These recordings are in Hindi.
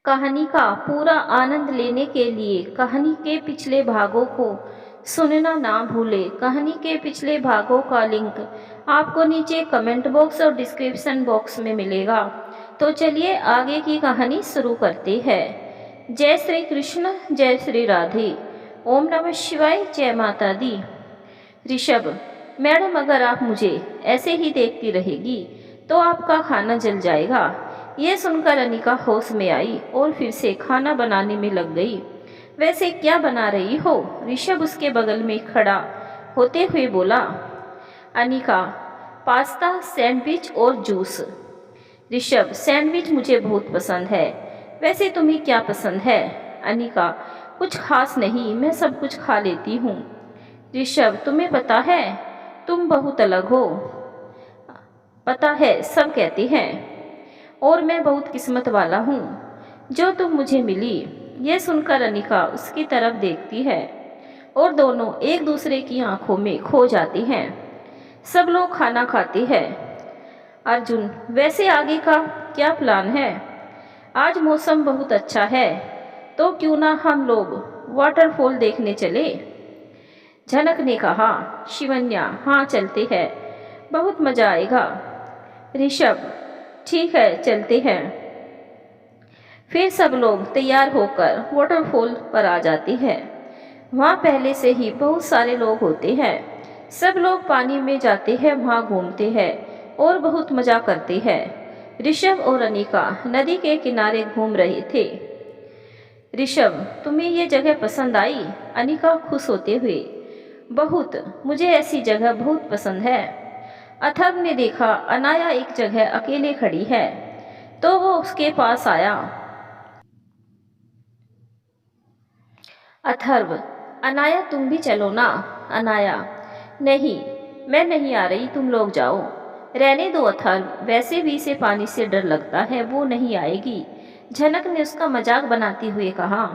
कहानी का पूरा आनंद लेने के लिए कहानी के पिछले भागों को सुनना ना भूलें। कहानी के पिछले भागों का लिंक आपको नीचे कमेंट बॉक्स और डिस्क्रिप्शन बॉक्स में मिलेगा। तो चलिए आगे की कहानी शुरू करते हैं। जय श्री कृष्ण, जय श्री राधे। ओम नमः शिवाय, जय माता दी। ऋषभ, मैडम अगर आप मुझे ऐसे ही देखती रहेगी तो आपका खाना जल जाएगा। यह सुनकर अनिका होश में आई और फिर से खाना बनाने में लग गई। वैसे क्या बना रही हो? ऋषभ उसके बगल में खड़ा होते हुए बोला। अनिका, पास्ता, सैंडविच और जूस। ऋषभ, सैंडविच मुझे बहुत पसंद है। वैसे तुम्हें क्या पसंद है? अनिका, कुछ खास नहीं, मैं सब कुछ खा लेती हूँ। ऋषभ, तुम्हें पता है तुम बहुत अलग हो। पता है, सब कहते हैं, और मैं बहुत किस्मत वाला हूँ जो तुम मुझे मिली। यह सुनकर अनिका उसकी तरफ देखती है और दोनों एक दूसरे की आंखों में खो जाते हैं। सब लोग खाना खाते हैं। अर्जुन, वैसे आगे का क्या प्लान है? आज मौसम बहुत अच्छा है, तो क्यों ना हम लोग वाटरफॉल देखने चले? झनक ने कहा। शिवन्या, हाँ चलते हैं, बहुत मजा आएगा। ऋषभ, ठीक है चलते हैं। फिर सब लोग तैयार होकर वाटरफॉल पर आ जाते हैं। वहाँ पहले से ही बहुत सारे लोग होते हैं। सब लोग पानी में जाते हैं, वहाँ घूमते हैं और बहुत मजा करते हैं। ऋषभ और अनिका नदी के किनारे घूम रहे थे। ऋषभ, तुम्हें ये जगह पसंद आई? अनिका खुश होते हुए। बहुत, मुझे ऐसी जगह बहुत पसंद है। अथर्व ने देखा अनाया एक जगह अकेले खड़ी है तो वो उसके पास आया। अथर्व, अनाया तुम भी चलो ना। अनाया, नहीं, मैं नहीं आ रही, तुम लोग जाओ। रहने दो अथर्व, वैसे भी इसे पानी से डर लगता है, वो नहीं आएगी। झनक ने उसका मजाक बनाते हुए कहा।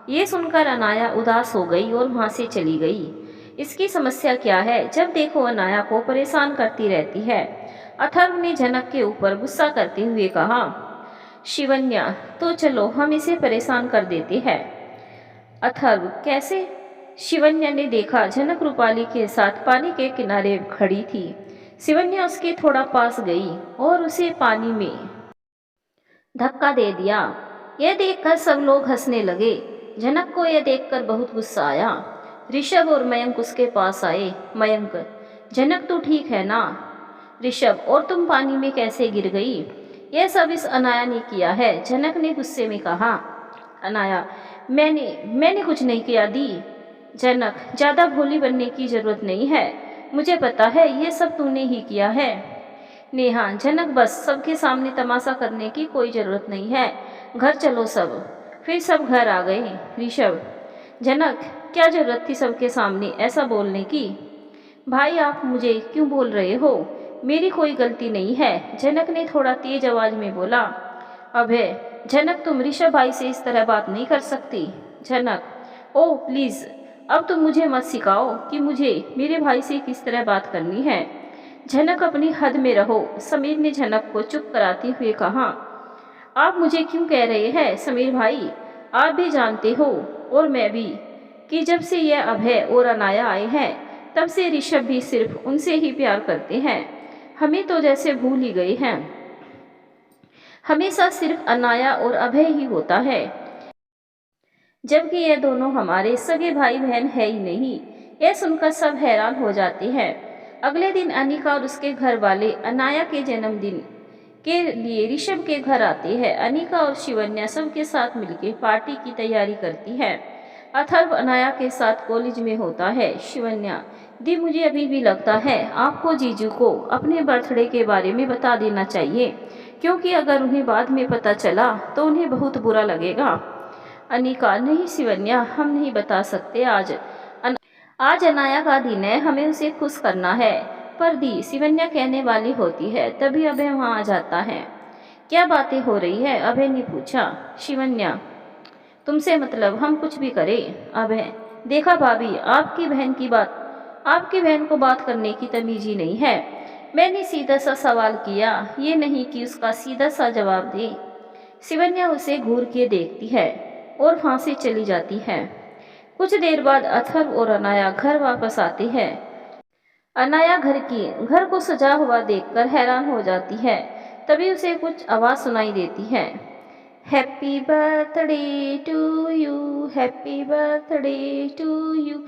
ये सुनकर अनाया उदास हो गई और वहाँ से चली गई। इसकी समस्या क्या है? जब देखो अनाया को परेशान करती रहती है। अथर्व ने झनक के ऊपर गुस्सा करते हुए कहा। शिवन्या, तो चलो हम इसे परेशान कर देते हैं। अथर्व, कैसे? शिवन्या ने देखा झनक रूपाली के साथ पानी के किनारे खड़ी थी। शिवन्या उसके थोड़ा पास गई और उसे पानी में धक्का दे दिया। यह देखकर सब लोग हंसने लगे। झनक को यह देखकर बहुत गुस्सा आया। ऋषभ और मयंक उसके पास आए। मयंक, झनक तो ठीक है ना? ऋषभ, और तुम पानी में कैसे गिर गई? यह सब इस अनाया ने किया है, झनक ने गुस्से में कहा। अनाया, मैंने कुछ नहीं किया दी। झनक, ज्यादा भोली बनने की जरूरत नहीं है, मुझे पता है ये सब तूने ही किया है। नेहा, झनक बस, सबके सामने तमाशा करने की कोई जरूरत नहीं है, घर चलो सब। फिर सब घर आ गए। ऋषभ, झनक, क्या जरूरत थी सबके सामने ऐसा बोलने की? भाई आप मुझे क्यों बोल रहे हो? मेरी कोई गलती नहीं है, झनक ने थोड़ा तेज आवाज में बोला। अभय, झनक तुम ऋषभ भाई से इस तरह बात नहीं कर सकती। झनक, ओह प्लीज, अब तुम मुझे मत सिखाओ कि मुझे मेरे भाई से किस तरह बात करनी है। झनक, अपनी हद में रहो। समीर ने झनक को चुप कराते हुए कहा। आप मुझे क्यों कह रहे हैं समीर भाई? आप भी जानते हो और मैं भी कि जब से यह अभय और अनाया आए हैं तब से ऋषभ भी सिर्फ उनसे ही प्यार करते हैं। हमें तो जैसे भूल ही गए हैं। हमेशा सिर्फ अनाया और अभय ही होता है, जबकि ये दोनों हमारे सगे भाई बहन है ही नहीं। यह सुनकर सब हैरान हो जाते हैं। अगले दिन अनिका और उसके घर वाले अनाया के जन्मदिन के लिए ऋषभ के घर आते हैं। अनिका और शिवन्या सबके साथ मिलकर पार्टी की तैयारी करती है। अथर्व अनाया के साथ कॉलेज में होता है। शिवन्या, दी, मुझे अभी भी लगता है आपको जीजू को अपने बर्थडे के बारे में बता देना चाहिए, क्योंकि अगर उन्हें बाद में पता चला तो उन्हें बहुत बुरा लगेगा। अनिका, नहीं शिवन्या, हम नहीं बता सकते। आज अनाया का दिन है, हमें उसे खुश करना है। पर दी, शिवन्या कहने वाली होती है तभी अभय वहाँ आ जाता है। क्या बातें हो रही है? अभय ने पूछा। शिवन्या, तुमसे मतलब हम कुछ भी करें? अभय, देखा भाभी, आपकी बहन को बात करने की तमीज ही नहीं है। मैंने सीधा सा सवाल किया, ये नहीं कि उसका सीधा सा जवाब दे। शिवन्या उसे घूर के देखती है और वहाँ से चली जाती है। कुछ देर बाद अथर्व और अनाया घर वापस आते हैं। अनाया घर को सजा हुआ देखकर हैरान हो जाती है। तभी उसे कुछ आवाज़ सुनाई देती है। Happy birthday to you, happy birthday to you,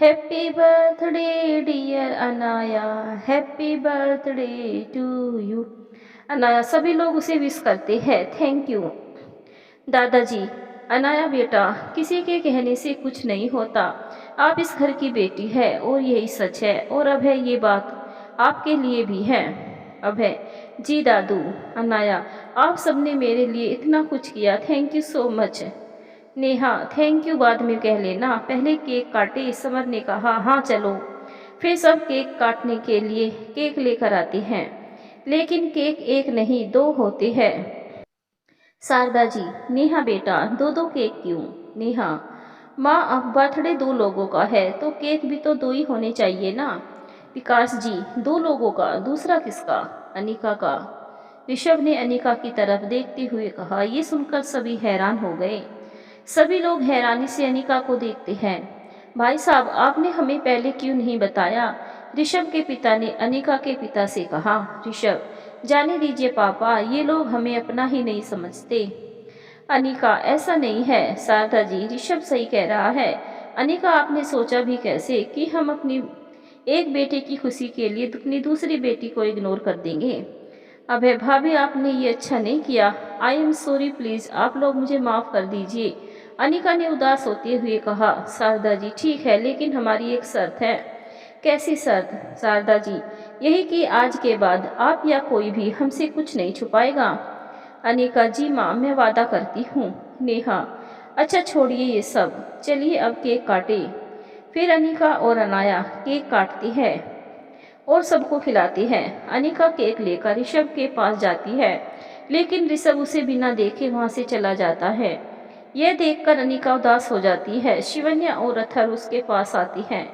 happy birthday dear Anaya, happy birthday to you. Anaya सभी लोग उसे विश करते हैं। थैंक यू दादाजी। अनाया बेटा, किसी के कहने से कुछ नहीं होता। आप इस घर की बेटी है और यही सच है। और अब है ये बात आपके लिए भी है। अब है जी दादू। अनाया, आप सबने मेरे लिए इतना कुछ किया, thank you so much. Neha, thank you बाद में कह लेना, पहले केक काटे। समर ने कहा हाँ चलो। फिर सब केक काटने के लिए केक लेकर आते हैं, लेकिन केक एक नहीं दो होते हैं। शारदा जी, नेहा बेटा दो दो केक क्यों? नेहा, माँ अब बर्थडे दो लोगों का है तो केक भी तो दो ही होने चाहिए ना। विकास जी, दो लोगों का, दूसरा किसका? अनिका का। ऋषभ ने अनिका की तरफ देखते हुए कहा। ये सुनकर सभी हैरान हो गए। सभी लोग हैरानी से अनिका को देखते हैं। भाई साहब, आपने हमें पहले क्यों नहीं बताया? ऋषभ के पिता ने अनिका के पिता से कहा। ऋषभ, जाने दीजिए पापा, ये लोग हमें अपना ही नहीं समझते। अनिका, ऐसा नहीं है शारदा जी, ऋषभ सही कह रहा है। अनिका, आपने सोचा भी कैसे कि हम अपनी एक बेटे की खुशी के लिए अपनी दूसरी बेटी को इग्नोर कर देंगे? अभय भाभी, आपने ये अच्छा नहीं किया। आई एम सॉरी, प्लीज आप लोग मुझे माफ कर दीजिए। अनिका ने उदास होते हुए कहा। शारदा जी, ठीक है, लेकिन हमारी एक शर्त है। कैसी शर्त? शारदा जी, यही कि आज के बाद आप या कोई भी हमसे कुछ नहीं छुपाएगा। अनिका जी माँ, मैं वादा करती हूँ। नेहा, अच्छा छोड़िए ये सब, चलिए अब केक काटे। फिर अनिका और अनाया केक काटती है और सबको खिलाती है। अनिका केक लेकर ऋषभ के पास जाती है, लेकिन ऋषभ उसे बिना देखे वहाँ से चला जाता है। यह देखकर अनिका उदास हो जाती है। शिवन्या और अथर्व उसके पास आती हैं।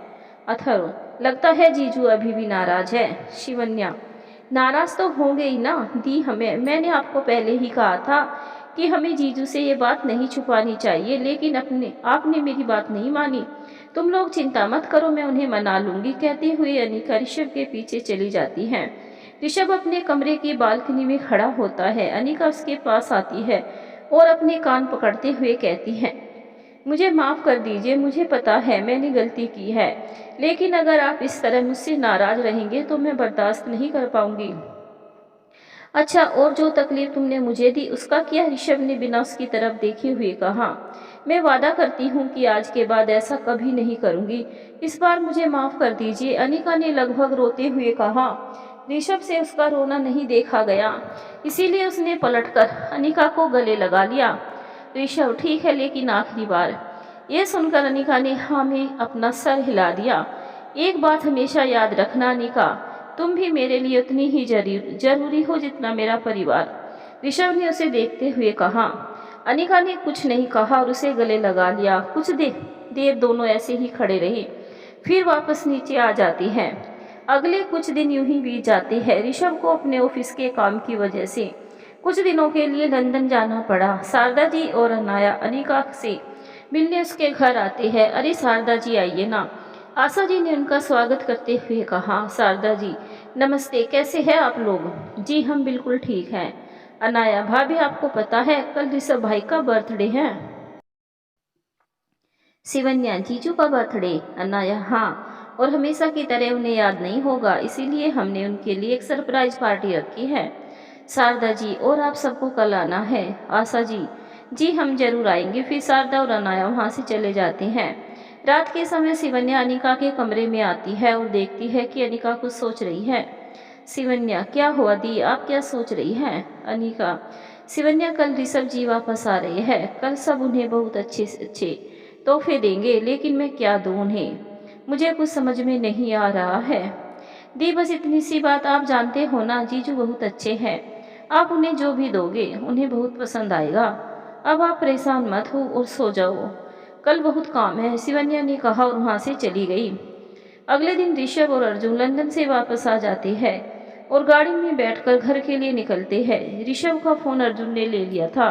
अथर्व, लगता है जीजू अभी भी नाराज है। शिवन्या, नाराज तो होंगे ही ना दी हमें। मैंने आपको पहले ही कहा था कि हमें जीजू से ये बात नहीं छुपानी चाहिए, लेकिन आपने मेरी बात नहीं मानी। तुम लोग चिंता मत करो, मैं उन्हें मना लूंगी। कहते हुए अनिका ऋषभ के पीछे चली जाती है। ऋषभ अपने कमरे की बालकनी में खड़ा होता है। अनिका उसके पास आती है और अपने कान पकड़ते हुए कहती है, मुझे माफ़ कर दीजिए, मुझे पता है मैंने गलती की है, लेकिन अगर आप इस तरह मुझसे नाराज़ रहेंगे तो मैं बर्दाश्त नहीं कर पाऊंगी। अच्छा, और जो तकलीफ तुमने मुझे दी उसका क्या? ऋषभ ने बिना उसकी तरफ देखे हुए कहा। मैं वादा करती हूँ कि आज के बाद ऐसा कभी नहीं करूँगी। इस बार मुझे माफ़ कर दीजिए, अनिका ने लगभग रोते हुए कहा। ऋषभ से उसका रोना नहीं देखा गया, इसीलिए उसने पलटकर अनिका को गले लगा लिया। ऋषभ, ठीक है, लेकिन आखिरी बार। यह सुनकर अनिका ने हाँ में अपना सर हिला दिया। एक बात हमेशा याद रखना अनिका, तुम भी मेरे लिए उतनी ही जरूरी हो जितना मेरा परिवार। ऋषभ ने उसे देखते हुए कहा। अनिका ने कुछ नहीं कहा और उसे गले लगा लिया। कुछ देर दोनों ऐसे ही खड़े रहे, फिर वापस नीचे आ जाती हैं। अगले कुछ दिन यूं ही बीत जाते हैं। ऋषभ को अपने ऑफिस के काम की वजह से कुछ दिनों के लिए लंदन जाना पड़ा। शारदा जी और अनाया अनिका से मिलने उसके घर आते हैं। अरे शारदा जी, आइए ना। आशा जी ने उनका स्वागत करते हुए कहा। शारदा जी, नमस्ते, कैसे हैं आप लोग? जी हम बिल्कुल ठीक हैं। अनाया, भाभी आपको पता है कल ऋषभ भाई का बर्थडे है? शिवन्या, जीजू का बर्थडे? अनाया, हाँ, और हमेशा की तरह उन्हें याद नहीं होगा, इसीलिए हमने उनके लिए एक सरप्राइज पार्टी रखी है। शारदा जी, और आप सबको कल आना है। आशा जी, जी हम जरूर आएंगे। फिर शारदा और अनाया वहाँ से चले जाते हैं। रात के समय शिवन्या अनिका के कमरे में आती है और देखती है कि अनिका कुछ सोच रही है। शिवन्या, क्या हुआ दी, आप क्या सोच रही हैं? अनिका, शिवन्या, कल ऋषभ जी वापस आ रहे हैं। कल सब उन्हें बहुत अच्छे से अच्छे तोहफे देंगे, लेकिन मैं क्या दूं उन्हें, मुझे कुछ समझ में नहीं आ रहा है। दी, बस इतनी सी बात आप जानते हो ना, जीजू बहुत अच्छे हैं। आप उन्हें जो भी दोगे उन्हें बहुत पसंद आएगा। अब आप परेशान मत हो और सो जाओ, कल बहुत काम है। शिवन्या ने कहा और वहाँ से चली गई। अगले दिन ऋषभ और अर्जुन लंदन से वापस आ जाते हैं। और गाड़ी में बैठकर घर के लिए निकलते हैं। ऋषभ का फ़ोन अर्जुन ने ले लिया था।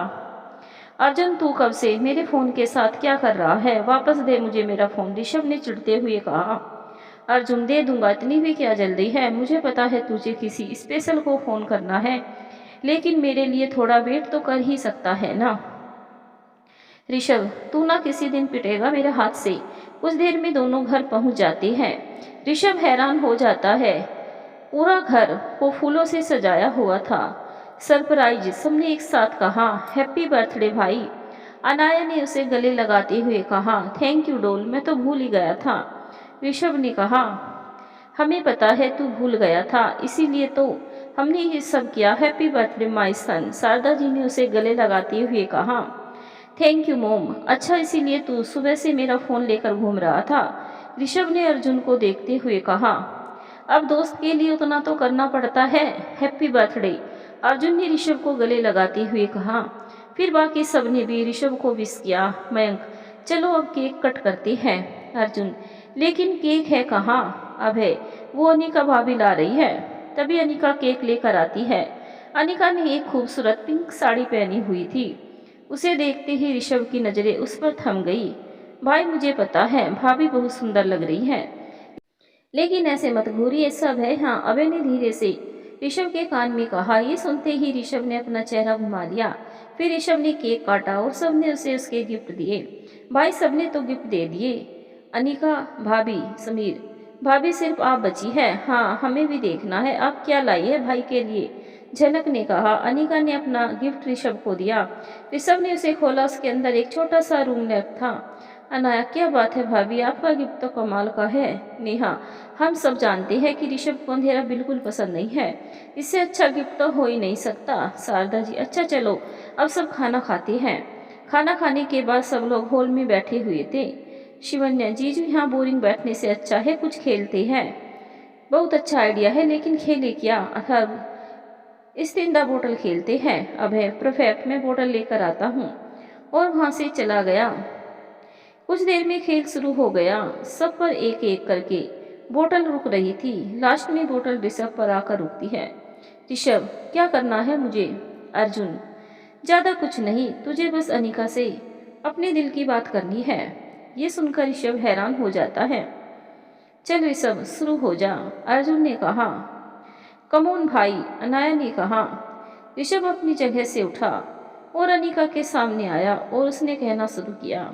अर्जुन, तू कब से मेरे फ़ोन के साथ क्या कर रहा है? वापस दे मुझे मेरा फ़ोन, ऋषभ ने चिढ़ते हुए कहा। अर्जुन, दे दूंगा, इतनी भी क्या जल्दी है? मुझे पता है तुझे किसी स्पेशल को फ़ोन करना है, लेकिन मेरे लिए थोड़ा वेट तो कर ही सकता है ना। ऋषभ, तू ना किसी दिन पिटेगा मेरे हाथ से। कुछ देर में दोनों घर पहुंच जाते हैं। ऋषभ हैरान हो जाता है। पूरा घर को फूलों से सजाया हुआ था। सरप्राइज, सबने एक साथ कहा। हैप्पी बर्थडे भाई, अनाया ने उसे गले लगाते हुए कहा। थैंक यू डोल, मैं तो भूल ही गया था। ऋषभ ने कहा, हमें पता है तू भूल गया था, इसीलिए तो हमने ये सब किया। Happy birthday my son, Sharda ji ने उसे गले लगाते हुए कहा। थैंक यू मोम। अच्छा, इसीलिए तू सुबह से मेरा फ़ोन लेकर घूम रहा था? ऋषभ ने अर्जुन को देखते हुए कहा। अब दोस्त के लिए उतना तो करना पड़ता है। हैप्पी बर्थडे, अर्जुन ने ऋषभ को गले लगाते हुए कहा। फिर बाकी सब ने भी ऋषभ को विश किया। मयंक, चलो अब केक कट करते हैं। अर्जुन, लेकिन केक है कहाँ? अभय, वो अनिका भाभी ला रही है। तभी अनिका केक लेकर आती है। अनिका ने एक खूबसूरत पिंक साड़ी पहनी हुई थी। उसे देखते ही ऋषभ की नज़रें उस पर थम गई। भाई, मुझे पता है भाभी बहुत सुंदर लग रही है, लेकिन ऐसे मत घूरिए, सब है। हाँ, अभय ने धीरे से ऋषभ के कान में कहा। ये सुनते ही ऋषभ ने अपना चेहरा घुमा लिया। फिर ऋषभ ने केक काटा और सबने उसे उसके गिफ्ट दिए। भाई, सबने तो गिफ्ट दे दिए। अनिका भाभी, समीर भाभी, सिर्फ आप बची है। हाँ, हमें भी देखना है आप क्या लाई है भाई के लिए, झनक ने कहा। अनिका ने अपना गिफ्ट ऋषभ को दिया। ऋषभ ने उसे खोला। उसके अंदर एक छोटा सा रूम लैप था। अनाया, क्या बात है भाभी, आपका गिफ्ट तो कमाल का है। नेहा, हम सब जानते हैं कि ऋषभ को अंधेरा बिल्कुल पसंद नहीं है, इससे अच्छा गिफ्ट तो हो ही नहीं सकता। शारदा जी, अच्छा चलो अब सब खाना खाते हैं। खाना खाने के बाद सब लोग हॉल में बैठे हुए थे। शिवन्या, जीजू यहाँ बोरिंग बैठने से अच्छा है कुछ खेलते हैं। बहुत अच्छा आइडिया है, लेकिन खेले क्या? अथर्व, स्टिंडा बोतल खेलते हैं। अभय, परफेक्ट, मैं बोतल लेकर आता हूँ, और वहाँ से चला गया। कुछ देर में खेल शुरू हो गया। सब पर एक एक करके बोतल रुक रही थी। लास्ट में बोतल ऋषभ पर आकर रुकती है। ऋषभ, क्या करना है मुझे? अर्जुन, ज़्यादा कुछ नहीं, तुझे बस अनिका से अपने दिल की बात करनी है। ये सुनकर ऋषभ हैरान हो जाता है। चल ऋषभ, शुरू हो जा, अर्जुन ने कहा। कमोन भाई, अनाया ने कहा। ऋषभ अपनी जगह से उठा और अनिका के सामने आया और उसने कहना शुरू किया।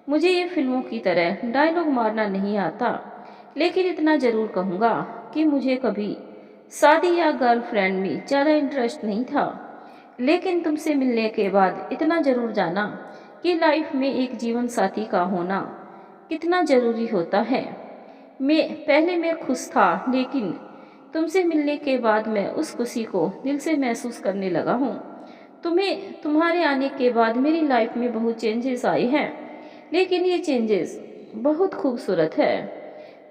मुझे ये फिल्मों की तरह डायलॉग मारना नहीं आता, लेकिन इतना ज़रूर कहूँगा कि मुझे कभी शादी या गर्लफ्रेंड में ज़्यादा इंटरेस्ट नहीं था, लेकिन तुमसे मिलने के बाद इतना ज़रूर जाना कि लाइफ में एक जीवन साथी का होना कितना ज़रूरी होता है। पहले मैं खुश था, लेकिन तुमसे मिलने के बाद मैं उस खुशी को दिल से महसूस करने लगा हूँ। तुम्हारे आने के बाद मेरी लाइफ में बहुत चेंजेस आए हैं, लेकिन ये चेंजेस बहुत खूबसूरत है।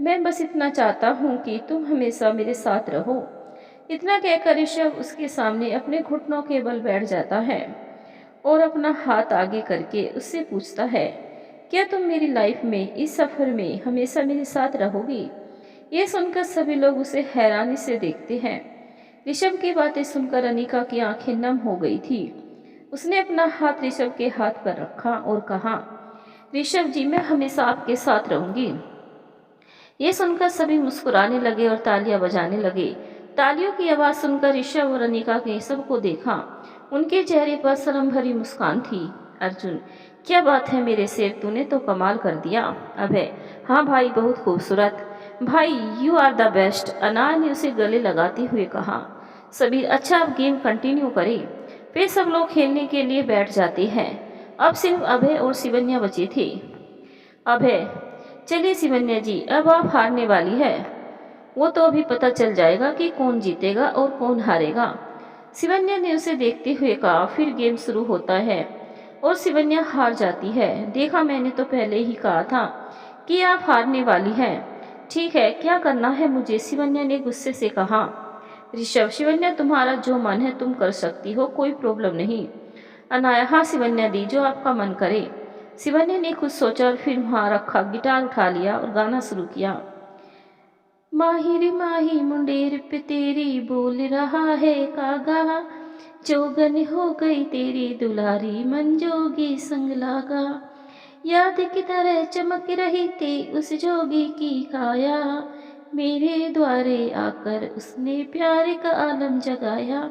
मैं बस इतना चाहता हूँ कि तुम हमेशा मेरे साथ रहो। इतना कहकर ऋषभ उसके सामने अपने घुटनों के बल बैठ जाता है और अपना हाथ आगे करके उससे पूछता है, क्या तुम मेरी लाइफ में इस सफ़र में हमेशा मेरे साथ रहोगी? ये सुनकर सभी लोग उसे हैरानी से देखते हैं। ऋषभ की बातें सुनकर अनिका की आंखें नम हो गई थी। उसने अपना हाथ ऋषभ के हाथ पर रखा और कहा, ऋषभ जी, मैं हमेशा आपके साथ रहूंगी। ये सुनकर सभी मुस्कुराने लगे और तालियां बजाने लगे। तालियों की आवाज़ सुनकर ऋषभ और अनिका ने सबको देखा। उनके चेहरे पर शर्म भरी मुस्कान थी। अर्जुन, क्या बात है मेरे शेर, तूने तो कमाल कर दिया। अभय, हाँ भाई, बहुत खूबसूरत। भाई, you are the best, Anaya ने उसे गले लगाते हुए कहा। सभी, अच्छा अब गेम कंटिन्यू करें। फिर सब लोग खेलने के लिए बैठ जाते हैं। अब सिर्फ अभय और शिवन्या बचे थे। अभय, चलिए शिवन्या जी, अब आप हारने वाली है। वो तो अभी पता चल जाएगा कि कौन जीतेगा और कौन हारेगा। शिवन्या ने उसे देखते हुए कहा। फिर गेम शुरू होता है और शिवन्या हार जाती है। देखा, मैंने तो पहले ही कहा था कि आप हारने वाली हैं। ठीक है, क्या करना है मुझे? शिवन्या ने गुस्से से कहा। ऋषभ, शिवन्या, तुम्हारा जो मन है तुम कर सकती हो, कोई प्रॉब्लम नहीं। अनाया, हाँ शिवन्या दी, जो आपका मन करे। शिवन्या ने कुछ सोचा और फिर वहाँ रखा गिटार उठा लिया और गाना शुरू किया। माही रे माही मुंडेर पे तेरी बोल रहा है कागा, जोगन हो गई तेरी दुलारी मन जोगी संग लागा। याद की तरह चमक रही थी उस जोगी की काया, मेरे द्वारे आकर उसने प्यार का आलम जगाया।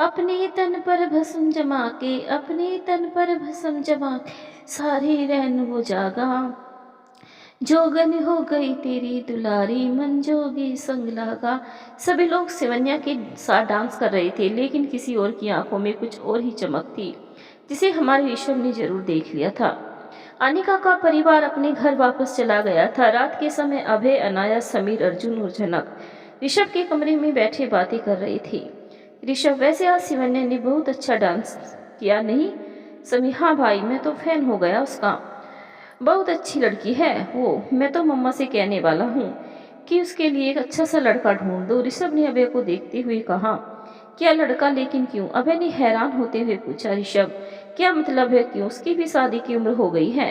अपने तन पर भस्म जमा के, अपने तन पर भस्म जमा के, सारे रैन वो जागा। जोगन हो गई तेरी दुलारी मन जोगी संग लागा। सभी लोग सिवन्या के साथ डांस कर रहे थे, लेकिन किसी और की आंखों में कुछ और ही चमक थी, जिसे हमारे ऋषभ ने जरूर देख लिया था। अनिका का परिवार अपने घर वापस चला गया था। रात के समय अभय, अनाया, समीर, अर्जुन और जनक ऋषभ के कमरे में बैठे बातें कर रहे थे। ऋषभ, वैसे आज सिवन्या ने बहुत अच्छा डांस किया नहीं? समीर, हाँ भाई, मैं तो फैन हो गया उसका। बहुत अच्छी लड़की है वो। मैं तो मम्मा से कहने वाला हूँ कि उसके लिए एक अच्छा सा लड़का ढूंढ दो, ऋषभ ने अभय को देखते हुए कहा। क्या लड़का, लेकिन क्यों? अभय ने हैरान होते हुए पूछा। ऋषभ, क्या मतलब है क्यों? उसकी भी शादी की उम्र हो गई है।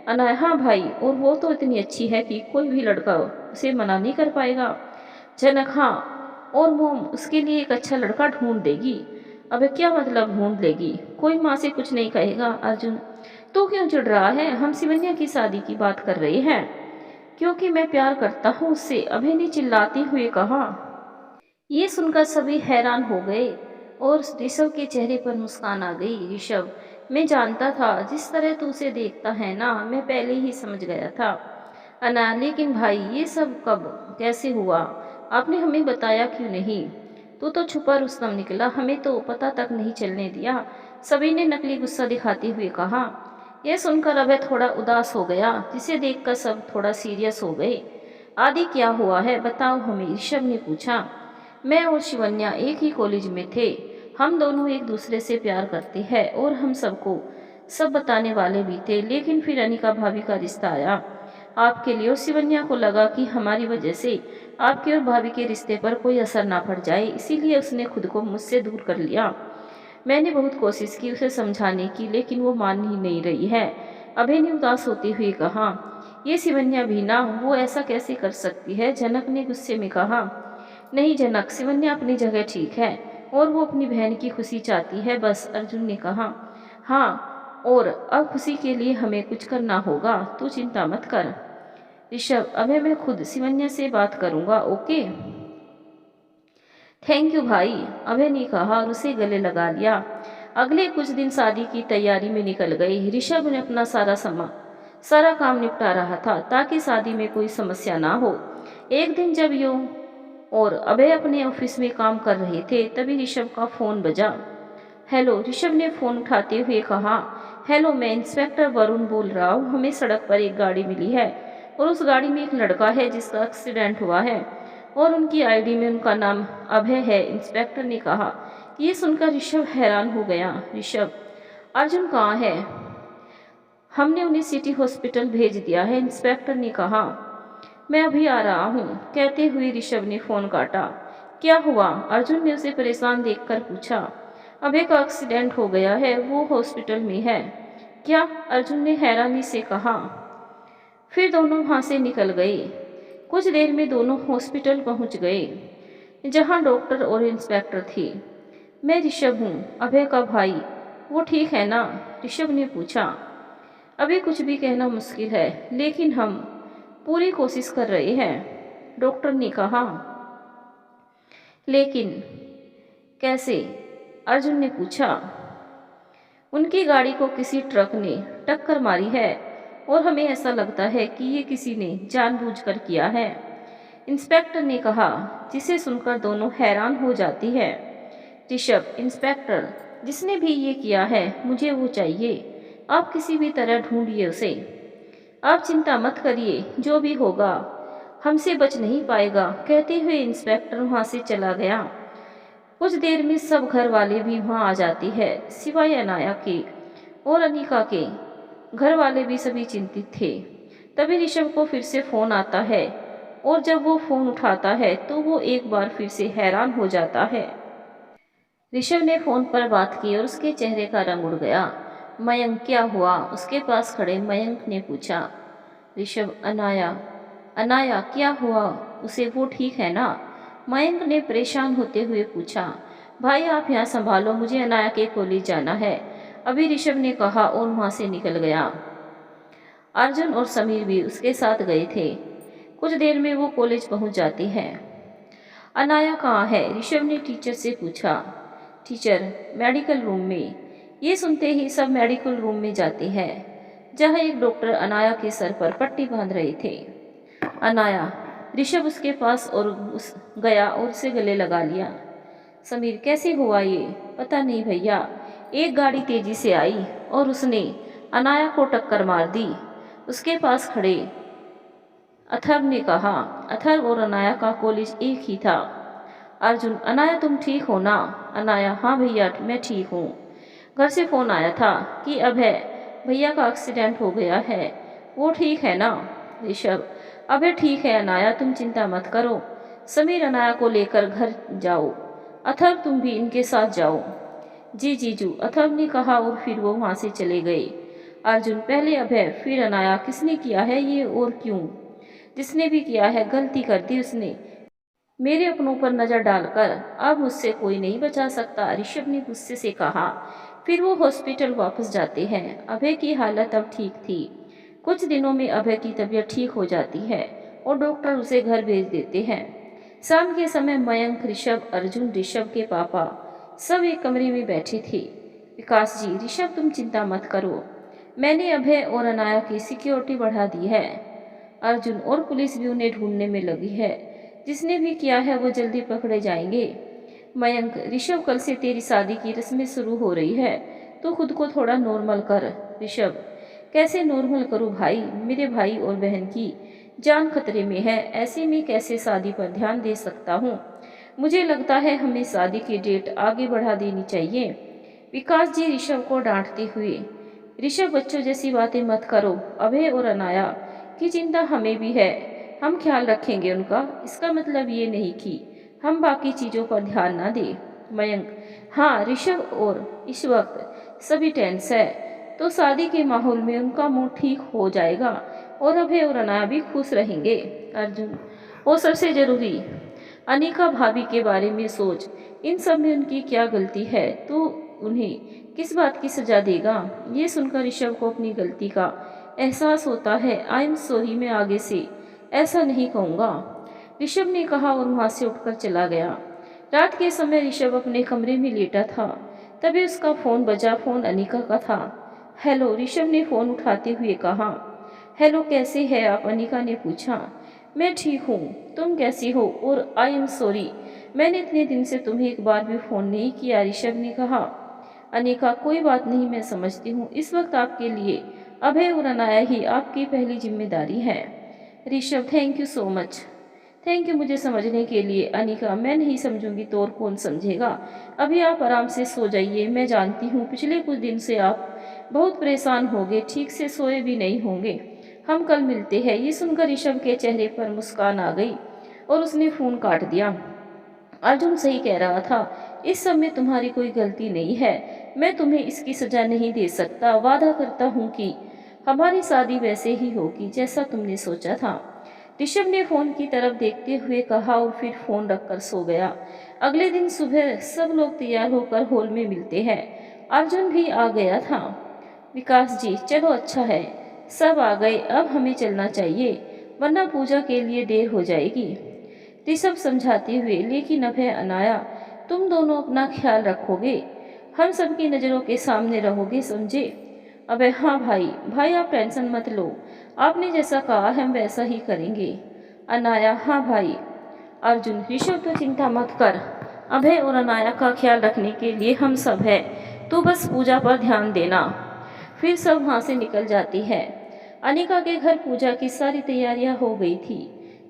अनाया, हाँ भाई, और वो तो इतनी अच्छी है कि कोई भी लड़का उसे मना नहीं कर पाएगा। जनक, हाँ, और मोम उसके लिए एक अच्छा लड़का ढूंढ देगी। अबे क्या मतलब ढूंढ लेगी? कोई माँ से कुछ नहीं कहेगा। अर्जुन, तू क्यों चिढ़ रहा है? हम सिवन्या की शादी की बात कर रहे हैं। क्योंकि मैं प्यार करता हूँ उससे, अभय ने चिल्लाते हुए कहा। ये सुनकर सभी हैरान हो गए और ऋषभ के चेहरे पर मुस्कान आ गई। ऋषभ, मैं जानता था, जिस तरह तू उसे देखता है ना, मैं पहले ही समझ गया था। अना, लेकिन भाई ये सब कब कैसे हुआ? आपने हमें बताया क्यों नहीं? तू तो छुपा रुस्तम निकला, हमें तो पता तक नहीं चलने दिया। सभी ने नकली गुस्सा दिखाते हुए कहा। यह सुनकर अभय थोड़ा उदास हो गया, जिसे देखकर सब थोड़ा सीरियस हो गए। आदि, क्या हुआ है, बताओ हमें, ऋषभ ने पूछा। मैं और शिवन्या एक ही कॉलेज में थे। हम दोनों एक दूसरे से प्यार करते हैं और हम सबको सब बताने वाले भी थे, लेकिन फिर अनिका भाभी का रिश्ता आया आपके लिए, और शिवन्या को लगा कि हमारी वजह से आपके और भाभी के रिश्ते पर कोई असर ना पड़ जाए, इसीलिए उसने खुद को मुझसे दूर कर लिया। मैंने बहुत कोशिश की उसे समझाने की, लेकिन वो मान ही नहीं रही है। अभय ने उदास होते हुए कहा। ये शिवन्या भी ना, वो ऐसा कैसे कर सकती है? जनक ने गुस्से में कहा। नहीं जनक, शिवन्या अपनी जगह ठीक है और वो अपनी बहन की खुशी चाहती है बस, अर्जुन ने कहा। हाँ, और अब खुशी के लिए हमें कुछ करना होगा, तू चिंता मत कर। ऋषभ, अबे मैं खुद शिवन्या से बात करूंगा, ओके? थैंक यू भाई, अभय ने कहा और उसे गले लगा लिया। अगले कुछ दिन शादी की तैयारी में निकल गए। ऋषभ ने अपना सारा काम निपटा रहा था ताकि शादी में कोई समस्या ना हो। एक दिन जब यूं और अभय अपने ऑफिस में काम कर रहे थे, तभी ऋषभ का फोन बजा। हेलो, ऋषभ ने फोन उठाते हुए कहा। हेलो, मैं इंस्पेक्टर वरुण बोल रहा हूँ। हमें सड़क पर एक गाड़ी मिली है और उस गाड़ी में एक लड़का है जिसका एक्सीडेंट हुआ है और उनकी आईडी में उनका नाम अभय है, इंस्पेक्टर ने कहा। ये सुनकर ऋषभ हैरान हो गया। ऋषभ, अर्जुन कहाँ है? हमने उन्हें सिटी हॉस्पिटल भेज दिया है, इंस्पेक्टर ने कहा। मैं अभी आ रहा हूँ, कहते हुए ऋषभ ने फोन काटा। क्या हुआ? अर्जुन ने उसे परेशान देखकर पूछा। अभय का एक्सीडेंट हो गया है, वो हॉस्पिटल में है। क्या? अर्जुन ने हैरानी से कहा। फिर दोनों वहां से निकल गए। कुछ देर में दोनों हॉस्पिटल पहुंच गए, जहां डॉक्टर और इंस्पेक्टर थे। मैं ऋषभ हूँ, अभय का भाई। वो ठीक है ना? ऋषभ ने पूछा। अभी कुछ भी कहना मुश्किल है, लेकिन हम पूरी कोशिश कर रहे हैं, डॉक्टर ने कहा। लेकिन कैसे? अर्जुन ने पूछा। उनकी गाड़ी को किसी ट्रक ने टक्कर मारी है और हमें ऐसा लगता है कि ये किसी ने जानबूझकर किया है, इंस्पेक्टर ने कहा, जिसे सुनकर दोनों हैरान हो जाती है। ऋषभ, इंस्पेक्टर, जिसने भी ये किया है मुझे वो चाहिए। आप किसी भी तरह ढूंढिए उसे। आप चिंता मत करिए, जो भी होगा हमसे बच नहीं पाएगा, कहते हुए इंस्पेक्टर वहां से चला गया। कुछ देर में सब घर वाले भी वहां आ जाती है, सिवाय अनाया के और अनिका के। घर वाले भी सभी चिंतित थे। तभी ऋषभ को फिर से फोन आता है और जब वो फोन उठाता है तो वो एक बार फिर से हैरान हो जाता है। ऋषभ ने फोन पर बात की और उसके चेहरे का रंग उड़ गया। मयंक, क्या हुआ? उसके पास खड़े मयंक ने पूछा। ऋषभ, अनाया अनाया, क्या हुआ उसे, वो ठीक है ना? मयंक ने परेशान होते हुए पूछा। भाई आप यहाँ संभालो, मुझे अनाया के कॉलेज जाना है, अभी ऋषभ ने कहा और वहाँ से निकल गया। अर्जुन और समीर भी उसके साथ गए थे। कुछ देर में वो कॉलेज पहुंच जाते हैं। अनाया कहाँ है? ऋषभ ने टीचर से पूछा। टीचर, मेडिकल रूम में। ये सुनते ही सब मेडिकल रूम में जाते हैं, जहाँ एक डॉक्टर अनाया के सर पर पट्टी बांध रहे थे। अनाया, ऋषभ उसके पास और गया और उसे गले लगा लिया। समीर, कैसे हुआ ये? पता नहीं भैया, एक गाड़ी तेजी से आई और उसने अनाया को टक्कर मार दी, उसके पास खड़े अथर्व ने कहा। अथर्व और अनाया का कॉलेज एक ही था। अर्जुन, अनाया तुम ठीक हो ना? अनाया, हाँ भैया मैं ठीक हूँ। घर से फ़ोन आया था कि अभय भैया का एक्सीडेंट हो गया है, वो ठीक है ना? ऋषभ, अभय ठीक है अनाया, तुम चिंता मत करो। समीर, अनाया को लेकर घर जाओ। अथर्व तुम भी इनके साथ जाओ। जी जीजू, अथर्व ने कहा और फिर वो वहाँ से चले गए। अर्जुन, पहले अभय फिर अनाया, किसने किया है ये और क्यों? जिसने भी किया है गलती कर दी उसने, मेरे अपनों पर नजर डालकर। अब मुझसे कोई नहीं बचा सकता, ऋषभ ने गुस्से से कहा। फिर वो हॉस्पिटल वापस जाते हैं। अभय की हालत अब ठीक थी। कुछ दिनों में अभय की तबीयत ठीक हो जाती है और डॉक्टर उसे घर भेज देते हैं। शाम के समय मयंक, ऋषभ, अर्जुन, ऋषभ के पापा सब एक कमरे में बैठे थे। विकास जी, ऋषभ तुम चिंता मत करो, मैंने अभय और अनाया की सिक्योरिटी बढ़ा दी है। अर्जुन, और पुलिस भी उन्हें ढूंढने में लगी है, जिसने भी किया है वो जल्दी पकड़े जाएंगे। मयंक, ऋषभ कल से तेरी शादी की रस्में शुरू हो रही है, तो खुद को थोड़ा नॉर्मल कर। ऋषभ, कैसे नॉर्मल करूं भाई, मेरे भाई और बहन की जान खतरे में है, ऐसे में कैसे शादी पर ध्यान दे सकता हूँ? मुझे लगता है हमें शादी की डेट आगे बढ़ा देनी चाहिए। विकास जी ऋषभ को डांटते हुए। ऋषभ, बच्चों जैसी बातें मत करो, अभय और अनाया की चिंता हमें भी है, हम ख्याल रखेंगे उनका, इसका मतलब ये नहीं कि हम बाकी चीज़ों पर ध्यान ना दें। मयंक, हाँ ऋषभ, और इस वक्त सभी टेंस है, तो शादी के माहौल में उनका मूड ठीक हो जाएगा और अभय और अनाया भी खुश रहेंगे। अर्जुन, और सबसे जरूरी अनिका भाभी के बारे में सोच, इन सब में उनकी क्या गलती है, तो उन्हें किस बात की सजा देगा? ये सुनकर ऋषभ को अपनी गलती का एहसास होता है। आई एम सॉरी, मैं आगे से ऐसा नहीं कहूँगा, ऋषभ ने कहा और वहाँ से उठकर चला गया। रात के समय ऋषभ अपने कमरे में लेटा था, तभी उसका फ़ोन बजा। फ़ोन अनिका का था। हेलो, ऋषभ ने फ़ोन उठाते हुए कहा। हेलो, कैसे है आप? अनिका ने पूछा। मैं ठीक हूँ, तुम कैसी हो? और आई एम सॉरी, मैंने इतने दिन से तुम्हें एक बार भी फ़ोन नहीं किया, ऋषभ ने कहा। अनिका, कोई बात नहीं, मैं समझती हूँ, इस वक्त आपके लिए अभय और अनाया ही आपकी पहली जिम्मेदारी है। Rishabh, thank you so much. Thank you मुझे समझने के लिए। अनिका, मैं नहीं समझूंगी तो और कौन समझेगा? अभी आप आराम से सो जाइए, मैं जानती हूँ पिछले कुछ दिन से आप बहुत परेशान होंगे, ठीक से सोए भी नहीं होंगे, हम कल मिलते हैं। ये सुनकर ऋषभ के चेहरे पर मुस्कान आ गई और उसने फ़ोन काट दिया। अर्जुन सही कह रहा था, इस सब में तुम्हारी कोई गलती नहीं है, मैं तुम्हें इसकी सजा नहीं दे सकता, वादा करता हूँ कि हमारी शादी वैसे ही होगी जैसा तुमने सोचा था, ऋषभ ने फ़ोन की तरफ देखते हुए कहा और फिर फ़ोन रखकर सो गया। अगले दिन सुबह सब लोग तैयार होकर हॉल में मिलते हैं। अर्जुन भी आ गया था। विकास जी, चलो अच्छा है, सब आ गए, अब हमें चलना चाहिए, वरना पूजा के लिए देर हो जाएगी, ऋषभ समझाते हुए। लेकिन अभय, अनाया, तुम दोनों अपना ख्याल रखोगे, हम सबकी नज़रों के सामने रहोगे, समझे? अबे हाँ भाई, भाई आप टेंशन मत लो, आपने जैसा कहा हम वैसा ही करेंगे। अनाया, हाँ भाई। अर्जुन, ऋषभ तो चिंता मत कर, अभय और अनाया का ख्याल रखने के लिए हम सब है, तू बस पूजा पर ध्यान देना। फिर सब वहाँ से निकल जाती है। अनिका के घर पूजा की सारी तैयारियां हो गई थी।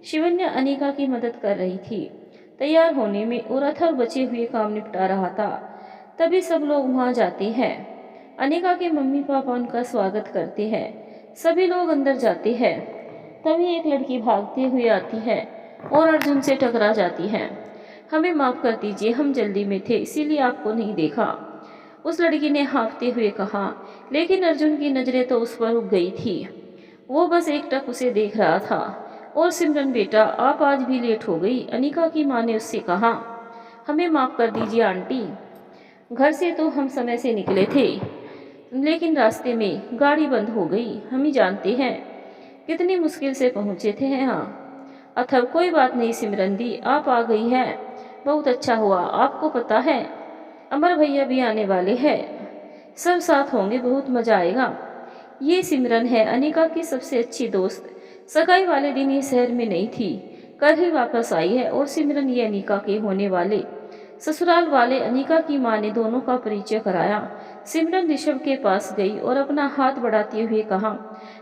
शिवन्या अनिका की मदद कर रही थी तैयार होने में और अथर्व बचे हुए काम निपटा रहा था। तभी सब लोग वहाँ जाते हैं। अनिका के मम्मी पापा उनका स्वागत करते हैं। सभी लोग अंदर जाते हैं। तभी एक लड़की भागते हुए आती है और अर्जुन से टकरा जाती है। हमें माफ़ कर दीजिए, हम जल्दी में थे इसीलिए आपको नहीं देखा, उस लड़की ने हाँफते हुए कहा। लेकिन अर्जुन की नज़रें तो उस पर रुक गई थी, वो बस एकटक उसे देख रहा था। और सिमरन बेटा आप आज भी लेट हो गई, अनिका की माँ ने उससे कहा। हमें माफ़ कर दीजिए आंटी, घर से तो हम समय से निकले थे, लेकिन रास्ते में गाड़ी बंद हो गई। हम ही जानते हैं कितनी मुश्किल से पहुँचे थे यहाँ। अथर्व कोई बात नहीं सिमरन दी, आप आ गई है, बहुत अच्छा हुआ। आपको पता है अमर भैया भी आने वाले हैं, सब साथ होंगे, बहुत मज़ा आएगा। ये सिमरन है अनिका की सबसे अच्छी दोस्त, सगाई वाले दिन ये शहर में नहीं थी, कल ही वापस आई है। और सिमरन ये अनिका के होने वाले ससुराल वाले। अनिका की माँ ने दोनों का परिचय कराया। सिमरन ऋषभ के पास गई और अपना हाथ बढ़ाते हुए कहा,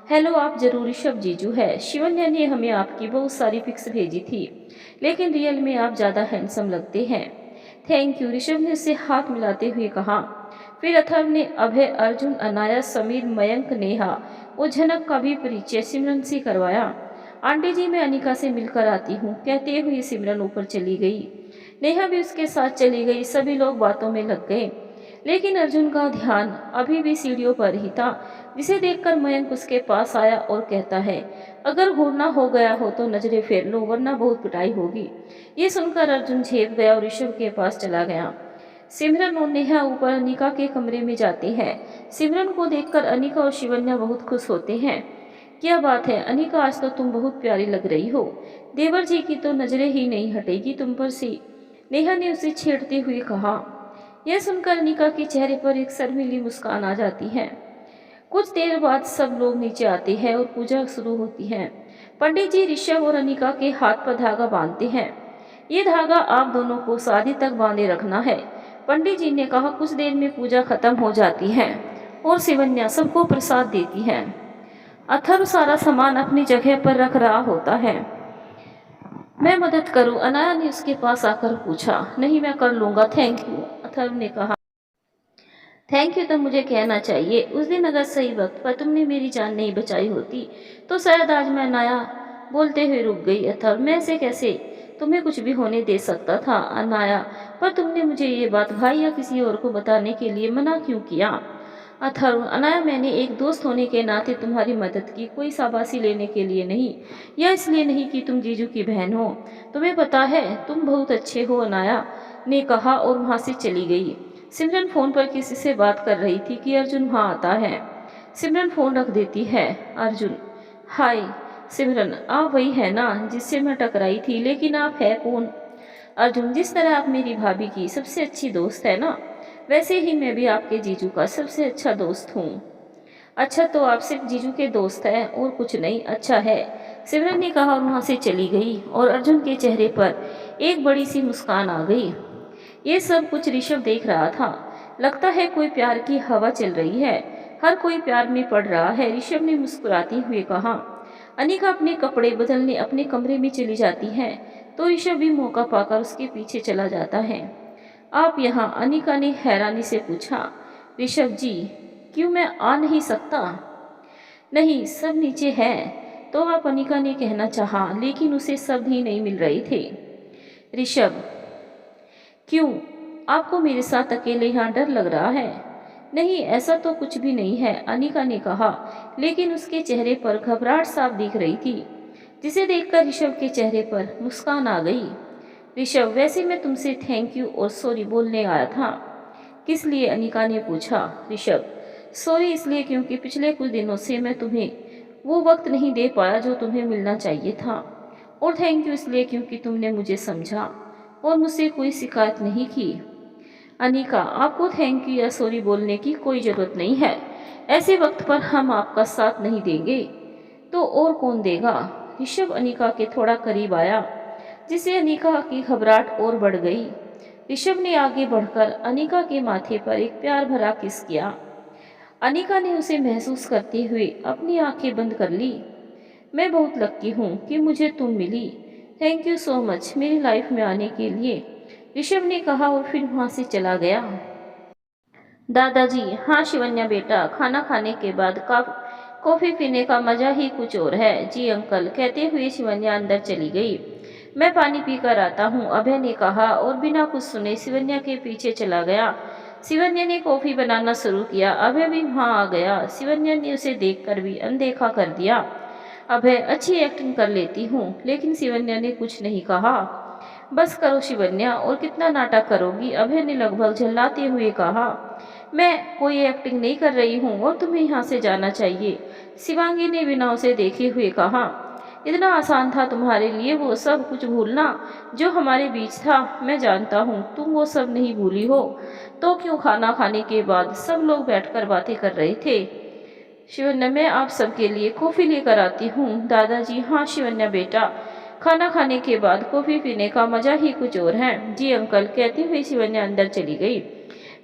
हेलो, आप जरूर ऋषभ जीजू है। शिवन्या ने हमें आपकी बहुत सारी पिक्स भेजी थी, लेकिन रियल में आप ज़्यादा हैंडसम लगते हैं। थैंक यू, ऋषभ ने उससे हाथ मिलाते हुए कहा। फिर अथर्व ने अभय, अर्जुन, अनाया, समीर, मयंक, नेहा और झनक का भी परिचय सिमरन से करवाया। आंटी जी मैं अनिका से मिलकर आती हूँ, कहते हुए सिमरन ऊपर चली गई। नेहा भी उसके साथ चली गई। सभी लोग बातों में लग गए, लेकिन अर्जुन का ध्यान अभी भी सीढ़ियों पर ही था, जिसे देखकर मयंक उसके पास आया और कहता है, अगर घूरना हो गया हो तो नजरें फेर लो, वरना बहुत पिटाई होगी। ये सुनकर अर्जुन झेप गया और ऋषभ के पास चला गया। सिमरन और नेहा ऊपर अनिका के कमरे में जाते हैं। सिमरन को देखकर अनिका और शिवन्या बहुत खुश होते हैं। क्या बात है अनिका, आज तो तुम बहुत प्यारी लग रही हो, देवर जी की तो नजरें ही नहीं हटेगी तुम पर से, नेहा ने उसे छेड़ते हुए कहा। यह सुनकर अनिका के चेहरे पर एक शर्मीली मुस्कान आ जाती है। कुछ देर बाद सब लोग नीचे आते हैं और पूजा शुरू होती है। पंडित जी ऋषभ और अनिका के हाथ पर धागा बांधते हैं। ये धागा आप दोनों को शादी तक बांधे रखना है, पंडित जी ने कहा। कुछ देर में पूजा खत्म हो जाती है और शिवन्या सबको प्रसाद देती है। अथर्व सारा सामान अपनी जगह पर रख रहा होता है। मैं मदद करूं? अनाया ने उसके पास आकर पूछा। नहीं, मैं कर लूंगा, थैंक यू, अथर्व ने कहा। थैंक यू तो मुझे कहना चाहिए। उस दिन अगर सही वक्त पर तुमने मेरी जान नहीं बचाई होती तो शायद आज मैं अनाया बोलते हुए रुक गई। अथर्व, मैं ऐसे कैसे तुम्हें कुछ भी होने दे सकता था अनाया, पर तुमने मुझे ये बात भाई या किसी और को बताने के लिए मना क्यों किया? अथर्व, अनाया मैंने एक दोस्त होने के नाते तुम्हारी मदद की, कोई शाबाशी लेने के लिए नहीं, या इसलिए नहीं कि तुम जीजू की बहन हो। तुम्हें पता है तुम बहुत अच्छे हो, अनाया ने कहा और वहाँ से चली गई। सिमरन फोन पर किसी से बात कर रही थी कि अर्जुन वहाँ आता है। सिमरन फोन रख देती है। अर्जुन, हाय सिमरन, आप वही है ना जिससे मैं टकराई थी, लेकिन आप है कौन? अर्जुन, जिस तरह आप मेरी भाभी की सबसे अच्छी दोस्त है ना, वैसे ही मैं भी आपके जीजू का सबसे अच्छा दोस्त हूँ। अच्छा, तो आप सिर्फ जीजू के दोस्त हैं और कुछ नहीं? अच्छा है, सिमरन ने कहा और वहाँ से चली गई। और अर्जुन के चेहरे पर एक बड़ी सी मुस्कान आ गई। ये सब कुछ ऋषभ देख रहा था। लगता है कोई प्यार की हवा चल रही है, हर कोई प्यार में पड़ रहा है, ऋषभ ने मुस्कुराते हुए कहा। अनिका अपने कपड़े बदलने अपने कमरे में चली जाती है तो ऋषभ भी मौका पाकर उसके पीछे चला जाता है। आप यहाँ? अनिका ने हैरानी से पूछा। ऋषभ जी, क्यों, मैं आ नहीं सकता? नहीं, सब नीचे है। तो आप? अनिका ने कहना चाहा, लेकिन उसे सब ही नहीं मिल रहे थे। ऋषभ, क्यों, आपको मेरे साथ अकेले यहाँ डर लग रहा है? नहीं, ऐसा तो कुछ भी नहीं है, अनिका ने कहा, लेकिन उसके चेहरे पर घबराहट साफ दिख रही थी, जिसे देखकर ऋषभ के चेहरे पर मुस्कान आ गई। ऋषभ, वैसे मैं तुमसे थैंक यू और सॉरी बोलने आया था। किस लिए? अनिका ने पूछा। ऋषभ, सॉरी इसलिए क्योंकि पिछले कुछ दिनों से मैं तुम्हें वो वक्त नहीं दे पाया जो तुम्हें मिलना चाहिए था, और थैंक यू इसलिए क्योंकि तुमने मुझे समझा और मुझसे कोई शिकायत नहीं की। अनिका, आपको थैंक यू या सॉरी बोलने की कोई ज़रूरत नहीं है। ऐसे वक्त पर हम आपका साथ नहीं देंगे तो और कौन देगा? ऋषभ अनिका के थोड़ा करीब आया, जिससे अनिका की घबराहट और बढ़ गई। ऋषभ ने आगे बढ़कर अनिका के माथे पर एक प्यार भरा किस किया। अनिका ने उसे महसूस करते हुए अपनी आंखें बंद कर ली। मैं बहुत लक्की हूँ कि मुझे तुम मिली, थैंक यू सो मच मेरी लाइफ में आने के लिए, ऋषभ ने कहा और फिर वहाँ से चला गया। दादाजी, हाँ शिवन्या बेटा, खाना खाने के बाद कॉफ़ी पीने का मज़ा ही कुछ और है। जी अंकल, कहते हुए शिवन्या अंदर चली गई। मैं पानी पी कर आता हूँ, अभय ने कहा और बिना कुछ सुने शिवन्या के पीछे चला गया। शिवन्या ने कॉफ़ी बनाना शुरू किया। अभय भी वहाँ आ गया। शिवन्या ने उसे देखकर भी अनदेखा कर दिया। अभय अच्छी एक्टिंग कर लेती हूँ, लेकिन शिवन्या ने कुछ नहीं कहा। बस करो शिवन्या, और कितना नाटक करोगी, अभय ने लगभग झल्लाते हुए कहा। मैं कोई एक्टिंग नहीं कर रही हूँ और तुम्हें यहाँ से जाना चाहिए, शिवांगी ने बिना उसे देखे हुए कहा। इतना आसान था तुम्हारे लिए वो सब कुछ भूलना जो हमारे बीच था। मैं जानता हूँ तुम वो सब नहीं भूली हो, तो क्यों खाना खाने के बाद सब लोग बैठकर बातें कर रहे थे। शिवन्या, मैं आप सबके लिए कॉफ़ी लेकर आती हूँ। दादाजी, हाँ शिवन्या बेटा, खाना खाने के बाद कॉफ़ी पीने का मज़ा ही कुछ और है। जी अंकल, कहती हुई शिवन्या अंदर चली गई।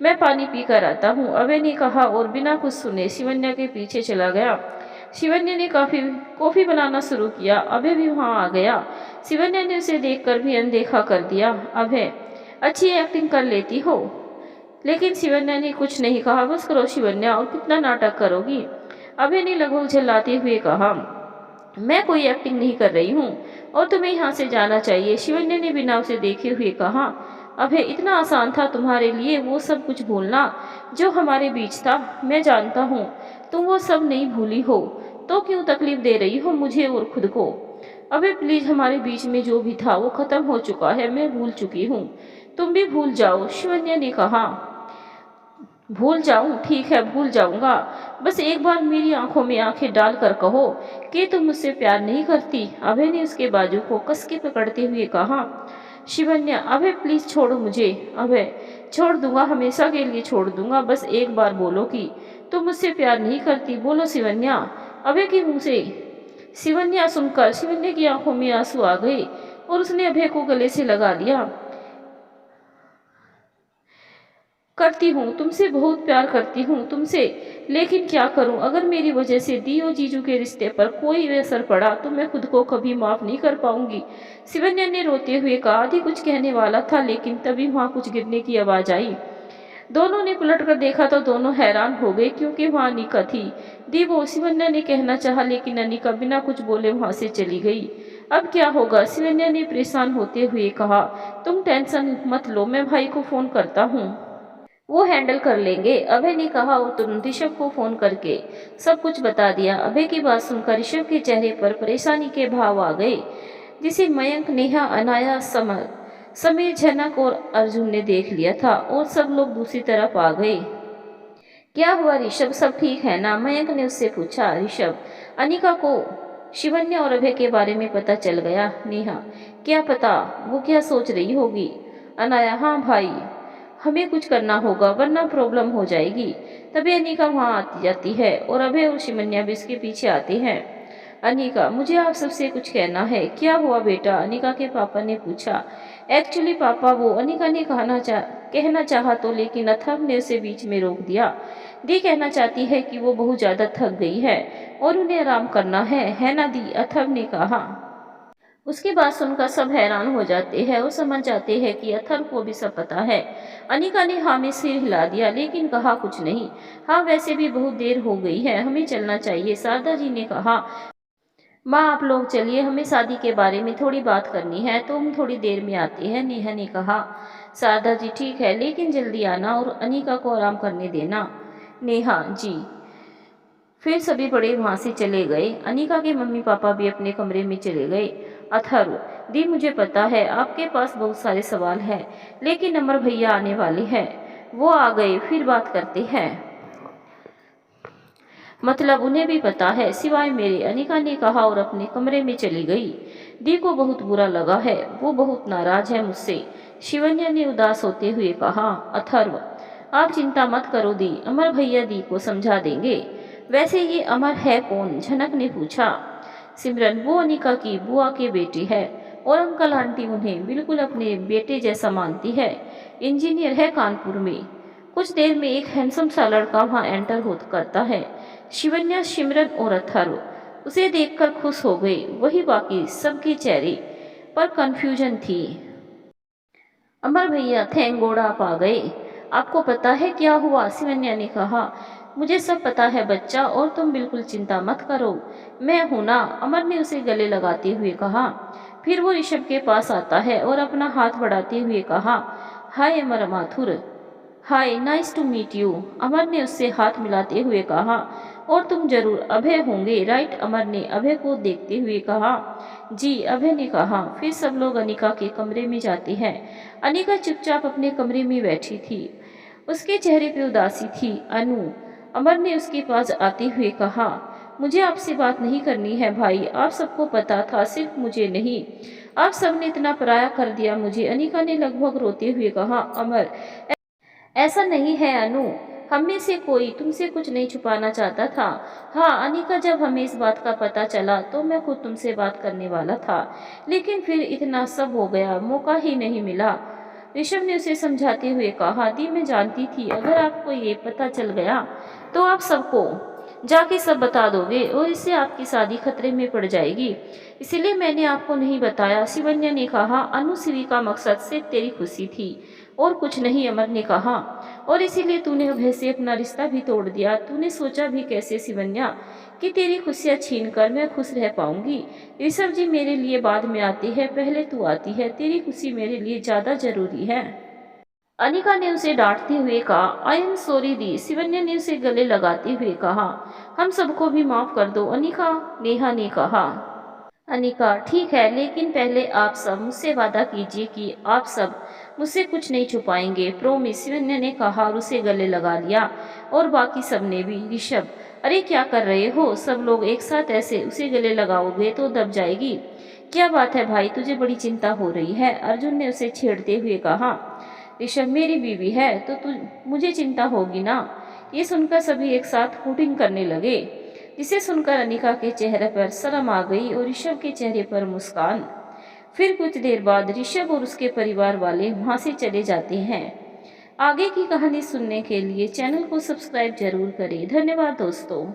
मैं पानी पी कर आता हूँ, अभय ने कहा और बिना कुछ सुने शिवन्या के पीछे चला गया। शिवन्या ने कॉफ़ी बनाना शुरू किया। अभय भी वहाँ आ गया। शिवन्या ने उसे देखकर भी अनदेखा कर दिया। अभय, अच्छी एक्टिंग कर लेती हो, लेकिन शिवन्या ने कुछ नहीं कहा। बस करो शिवन्या, और कितना नाटक करोगी, अभय ने लगभग झल्लाते हुए कहा। मैं कोई एक्टिंग नहीं कर रही हूँ और तुम्हें यहाँ से जाना चाहिए, शिवन्या ने बिना उसे देखे हुए कहा। अभय, इतना आसान था तुम्हारे लिए वो सब कुछ भूलना जो हमारे बीच था। मैं जानता हूँ तुम वो सब नहीं भूली हो, तो क्यों तकलीफ दे रही हो मुझे और खुद को। अभय प्लीज, हमारे बीच में जो भी था वो खत्म हो चुका है, मैं भूल चुकी हूँ, तुम भी भूल जाओ, शिवन्या ने कहा। भूल जाऊं? ठीक है, भूल जाऊंगा। बस एक बार मेरी आंखों में आंखें डालकर कहो कि तुम मुझसे प्यार नहीं करती, अभय ने उसके बाजू को कस के पकड़ते हुए कहा। शिवन्या, अभय प्लीज छोड़ो मुझे। अभय, छोड़ दूंगा, हमेशा के लिए छोड़ दूंगा, बस एक बार बोलो कि तुम मुझसे प्यार नहीं करती, बोलो शिवन्या, अभय के मुंह से। शिवन्या सुनकर शिवन्या की आंखों में आंसू आ गए और उसने अभय को गले से लगा लिया। करती हूँ, तुमसे बहुत प्यार करती हूँ तुमसे, लेकिन क्या करूँ, अगर मेरी वजह से दी और जीजू के रिश्ते पर कोई असर पड़ा तो मैं खुद को कभी माफ नहीं कर पाऊंगी, शिवन्या ने रोते हुए कहा। आदि कुछ कहने वाला था, लेकिन तभी वहाँ कुछ गिरने की आवाज आई। दोनों ने पलट कर देखा तो दोनों हैरान हो गए, क्योंकि वहाँ अनिका थी। दीवो, शिवन्या ने कहना चाहा, लेकिन अनिका बिना कुछ बोले वहाँ से चली गई। अब क्या होगा, शिवन्या ने परेशान होते हुए कहा। तुम टेंशन मत लो, मैं भाई को फोन करता हूँ, वो हैंडल कर लेंगे, अभय ने कहा और तुरंत ऋषभ को फोन करके सब कुछ बता दिया। अभय की बात सुनकर ऋषभ के चेहरे पर परेशानी के भाव आ गए, जिसे मयंक, नेहा, अनाया, समीर, झनक और अर्जुन ने देख लिया था, और सब लोग दूसरी तरफ आ गए। क्या हुआ ऋषभ, सब ठीक है ना, मयंक ने उससे पूछा। ऋषभ, अनिका को शिवन्या और अभय के बारे में पता चल गया। नेहा, क्या पता, वो क्या सोच रही होगी। अनाया, हाँ भाई, हमें कुछ करना होगा वरना प्रॉब्लम हो जाएगी। तभी अनिका वहाँ आती जाती है और अभय और शिवन्या भी इसके पीछे आते हैं। अनिका, मुझे आप सबसे कुछ कहना है। क्या हुआ बेटा, अनिका के पापा ने पूछा। एक्चुअली पापा, वो अनिका ने कहना चाहा तो, लेकिन अथर्व ने उसे बीच में रोक दिया। दी कहना चाहती है कि वो बहुत ज्यादा थक गई है और उन्हें आराम करना है ना दी, अथर्व ने कहा। उसकी बात सुनकर सब हैरान हो जाते हैं और समझ जाते हैं कि अथर्व को भी सब पता है। अनिका ने हाँ में सिर हिला दिया, लेकिन कहा कुछ नहीं। हाँ, वैसे भी बहुत देर हो गई है, हमें चलना चाहिए, शारदा जी ने कहा। माँ, आप लोग चलिए, हमें शादी के बारे में थोड़ी बात करनी है, तो हम थोड़ी देर में आते हैं, नेहा ने कहा। शारदा जी, ठीक है, लेकिन जल्दी आना और अनिका को आराम करने देना। नेहा जी। फिर सभी बड़े वहाँ से चले गए। अनिका के मम्मी पापा भी अपने कमरे में चले गए। अथर्व, दी मुझे पता है आपके पास बहुत सारे सवाल हैं, लेकिन अमर भैया आने वाले हैं, वो आ गए फिर बात करते हैं। मतलब उन्हें भी पता है सिवाय मेरे, अनिका ने कहा और अपने कमरे में चली गई। दी को बहुत बुरा लगा है, वो बहुत नाराज है मुझसे, शिवन्या ने उदास होते हुए कहा। अथर्व, आप चिंता मत करो दी, अमर भैया दी को समझा देंगे। वैसे ये अमर है कौन, झनक ने पूछा। सिमरन, वो अनिका की बुआ के बेटी है और अंकल आंटी उन्हें बिल्कुल अपने बेटे जैसा मानती है। इंजीनियर है कानपुर में। कुछ देर में एक हैंडसम सा लड़का वहाँ एंटर हो करता है। शिवन्या, सिमरन और अथर्व उसे देखकर खुश हो गए, वही बाकी सबके चेहरे पर कंफ्यूजन थी। अमर भैया, थैंक गॉड आप आ गए। आपको पता है क्या हुआ, शिवन्या ने कहा। मुझे सब पता है बच्चा, और तुम बिल्कुल चिंता मत करो, मैं हूं ना, अमर ने उसे गले लगाते हुए कहा। फिर वो ऋषभ के पास आता है और अपना हाथ बढ़ाते हुए कहा, हाय अमर माथुर। हाय, नाइस टू मीट यू, अमर ने उससे हाथ मिलाते हुए कहा। और तुम जरूर अभय होंगे, राइट? अमर ने अभय को देखते हुए कहा। जी, अभय ने कहा। फिर सब लोग अनिका के कमरे में जाते हैं। अनिका चुपचाप अपने कमरे में बैठी थी, उसके चेहरे पे उदासी थी। अनु, अमर ने उसके पास आते हुए कहा, मुझे आपसे बात नहीं करनी है भाई, आप सबको पता था, सिर्फ मुझे नहीं। आप सबने इतना पराया कर दिया मुझे। अनिका ने लगभग रोते हुए कहा, अमर, ऐसा नहीं है अनु, हम में से कोई तुमसे कुछ नहीं छुपाना चाहता था। हाँ अनिका, जब हमें इस बात का पता चला तो मैं खुद तुमसे बात करने वाला था, लेकिन फिर इतना सब हो गया, मौका ही नहीं मिला। ऋषभ ने उसे समझाते हुए कहा, दी मैं जानती थी अगर आपको ये पता चल गया तो आप सबको जाके सब बता दोगे और इससे आपकी शादी खतरे में पड़ जाएगी, इसलिए मैंने आपको नहीं बताया। शिवन्या ने कहा, अनुश्री का मकसद सिर्फ तेरी खुशी थी और कुछ नहीं, अमर ने कहा, और इसीलिए तूने अभय से अपना रिश्ता भी तोड़ दिया। तूने सोचा भी कैसे शिवन्या कि तेरी खुशियाँ छीन कर मैं खुश रह पाऊंगी? ऋषभ जी मेरे लिए बाद में आती है, पहले तू आती है, तेरी खुशी मेरे लिए ज्यादा जरूरी है। अनिका ने उसे डांटते हुए कहा, आई एम सॉरी दी। शिवन्या ने उसे गले लगाते हुए कहा, हम सबको भी माफ कर दो अनिका, नेहा ने कहा। अनिका, ठीक है, लेकिन पहले आप सब मुझसे वादा कीजिए कि आप सब मुझसे कुछ नहीं छुपाएंगे, प्रोमिस। शिवन्या ने कहा और उसे गले लगा लिया, और बाकी सब ने भी। ऋषभ, अरे क्या कर रहे हो? सब लोग एक साथ ऐसे उसे गले लगाओगे तो दब जाएगी। क्या बात है भाई, तुझे बड़ी चिंता हो रही है? अर्जुन ने उसे छेड़ते हुए कहा। ऋषभ, मेरी बीवी है तो तू मुझे चिंता होगी ना? ये सुनकर सभी एक साथ हुटिंग करने लगे, जिसे सुनकर अनिका के चेहरे पर शर्म आ गई और ऋषभ के चेहरे पर मुस्कान। फिर कुछ देर बाद ऋषभ और उसके परिवार वाले वहां से चले जाते हैं। आगे की कहानी सुनने के लिए चैनल को सब्सक्राइब जरूर करें। धन्यवाद दोस्तों।